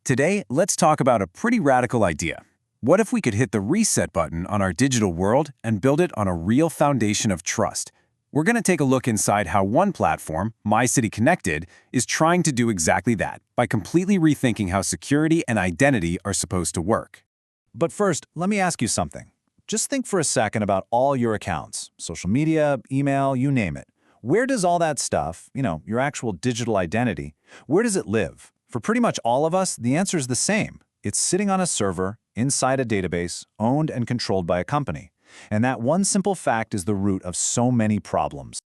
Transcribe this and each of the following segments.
Today, let's talk about a pretty radical idea. What if we could hit the reset button on our digital world and build it on a real foundation of trust? We're going to take a look inside how one platform, My City Connected, is trying to do exactly that by completely rethinking how security and identity are supposed to work. But first, let me ask you something. Just think for a second about all your accounts, social media, email, you name it. Where does all that stuff, your actual digital identity, where does it live? For pretty much all of us, the answer is the same. It's sitting on a server, inside a database, owned and controlled by a company. And that one simple fact is the root of so many problems.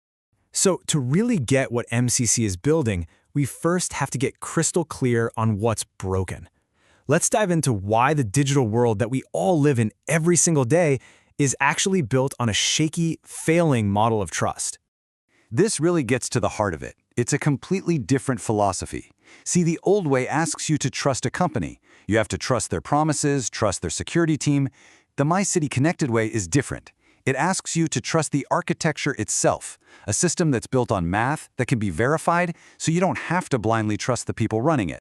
So to really get what MCC is building, we first have to get crystal clear on what's broken. Let's dive into why the digital world that we all live in every single day is actually built on a shaky, failing model of trust. This really gets to the heart of it. It's a completely different philosophy. See, the old way asks you to trust a company. You have to trust their promises, trust their security team. The My City Connected way is different. It asks you to trust the architecture itself, a system that's built on math that can be verified, so you don't have to blindly trust the people running it.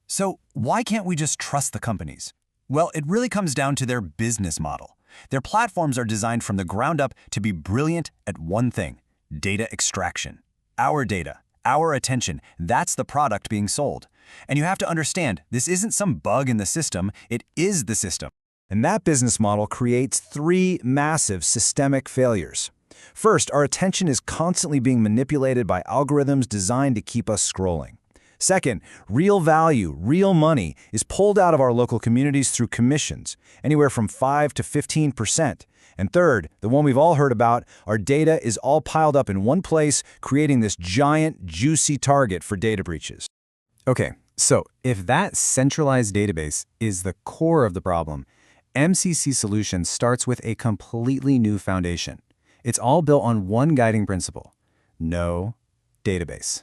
So why can't we just trust the companies? Well, it really comes down to their business model. Their platforms are designed from the ground up to be brilliant at one thing: data extraction. Our data, our attention, that's the product being sold. And you have to understand, this isn't some bug in the system, it is the system. And that business model creates three massive systemic failures. First, our attention is constantly being manipulated by algorithms designed to keep us scrolling. Second, real value, real money is pulled out of our local communities through commissions, anywhere from 5 to 15%. And third, the one we've all heard about, our data is all piled up in one place, creating this giant, juicy target for data breaches. Okay, so if that centralized database is the core of the problem, MCC Solutions starts with a completely new foundation. It's all built on one guiding principle: no database.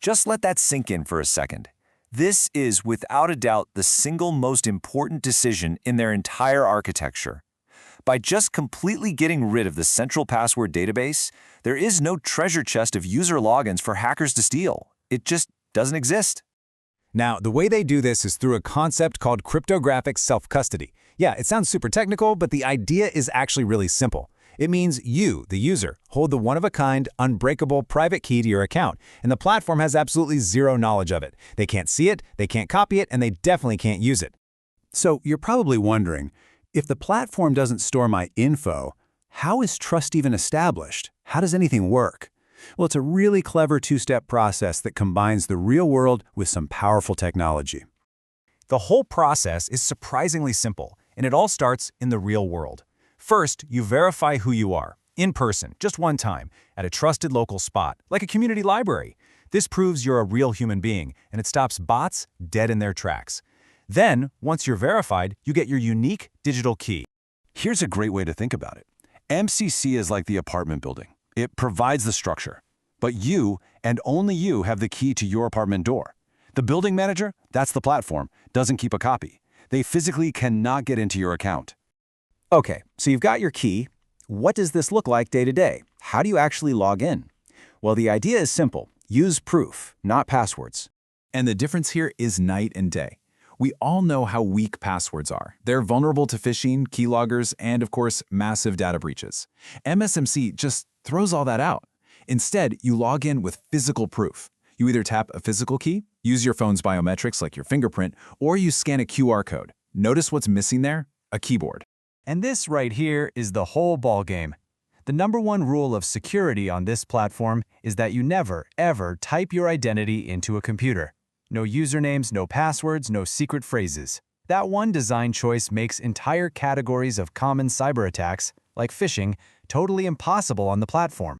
Just let that sink in for a second. This is, without a doubt, the single most important decision in their entire architecture. By just completely getting rid of the central password database, there is no treasure chest of user logins for hackers to steal. It just doesn't exist. Now, the way they do this is through a concept called cryptographic self-custody. Yeah, it sounds super technical, but the idea is actually really simple. It means you, the user, hold the one-of-a-kind, unbreakable private key to your account, and the platform has absolutely zero knowledge of it. They can't see it, they can't copy it, and they definitely can't use it. So you're probably wondering, if the platform doesn't store my info, how is trust even established? How does anything work? Well, it's a really clever two-step process that combines the real world with some powerful technology. The whole process is surprisingly simple, and it all starts in the real world. First, you verify who you are, in person, just one time, at a trusted local spot, like a community library. This proves you're a real human being, and it stops bots dead in their tracks. Then, once you're verified, you get your unique digital key. Here's a great way to think about it. MCC is like the apartment building. It provides the structure. But you, and only you, have the key to your apartment door. The building manager, that's the platform, doesn't keep a copy. They physically cannot get into your account. Okay, so you've got your key. What does this look like day to day? How do you actually log in? Well, the idea is simple. Use proof, not passwords. And the difference here is night and day. We all know how weak passwords are. They're vulnerable to phishing, keyloggers, and of course, massive data breaches. MSMC just throws all that out. Instead, you log in with physical proof. You either tap a physical key, use your phone's biometrics like your fingerprint, or you scan a QR code. Notice what's missing there? A keyboard. And this right here is the whole ballgame. The #1 rule of security on this platform is that you never, ever type your identity into a computer. No usernames, no passwords, no secret phrases. That one design choice makes entire categories of common cyber attacks, like phishing, totally impossible on the platform.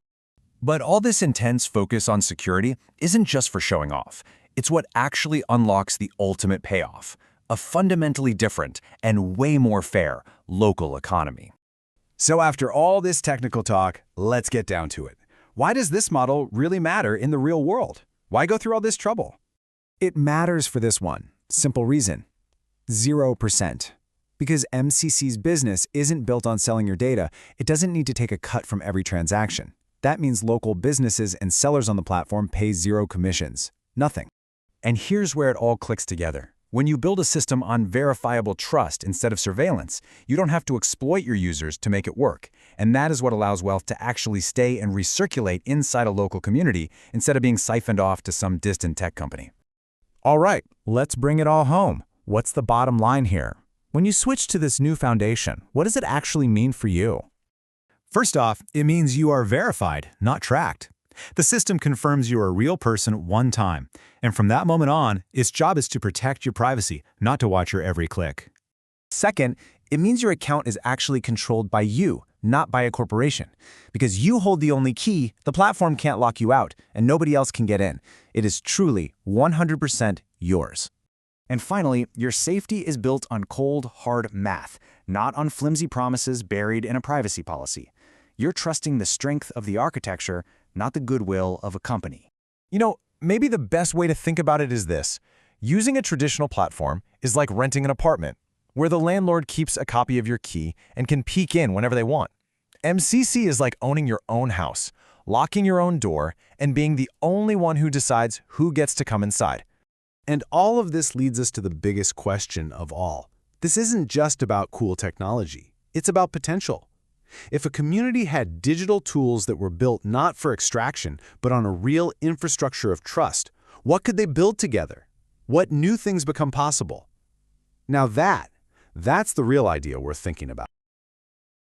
But all this intense focus on security isn't just for showing off. It's what actually unlocks the ultimate payoff: a fundamentally different and way more fair local economy. So after all this technical talk, let's get down to it. Why does this model really matter in the real world? Why go through all this trouble? It matters for this one simple reason: 0%. Because MCC's business isn't built on selling your data, it doesn't need to take a cut from every transaction. That means local businesses and sellers on the platform pay zero commissions. Nothing. And here's where it all clicks together. When you build a system on verifiable trust instead of surveillance, you don't have to exploit your users to make it work, and that is what allows wealth to actually stay and recirculate inside a local community instead of being siphoned off to some distant tech company. All right, let's bring it all home. What's the bottom line here? When you switch to this new foundation, what does it actually mean for you? First off, it means you are verified, not tracked. The system confirms you're a real person one time, and from that moment on, its job is to protect your privacy, not to watch your every click. Second, it means your account is actually controlled by you, not by a corporation. Because you hold the only key, the platform can't lock you out, and nobody else can get in. It is truly 100% yours. And finally, your safety is built on cold, hard math, not on flimsy promises buried in a privacy policy. You're trusting the strength of the architecture, not the goodwill of a company. You know, maybe the best way to think about it is this. Using a traditional platform is like renting an apartment, where the landlord keeps a copy of your key and can peek in whenever they want. MCC is like owning your own house, locking your own door, and being the only one who decides who gets to come inside. And all of this leads us to the biggest question of all. This isn't just about cool technology. It's about potential. If a community had digital tools that were built not for extraction, but on a real infrastructure of trust, what could they build together? What new things become possible? Now that's the real idea worth thinking about.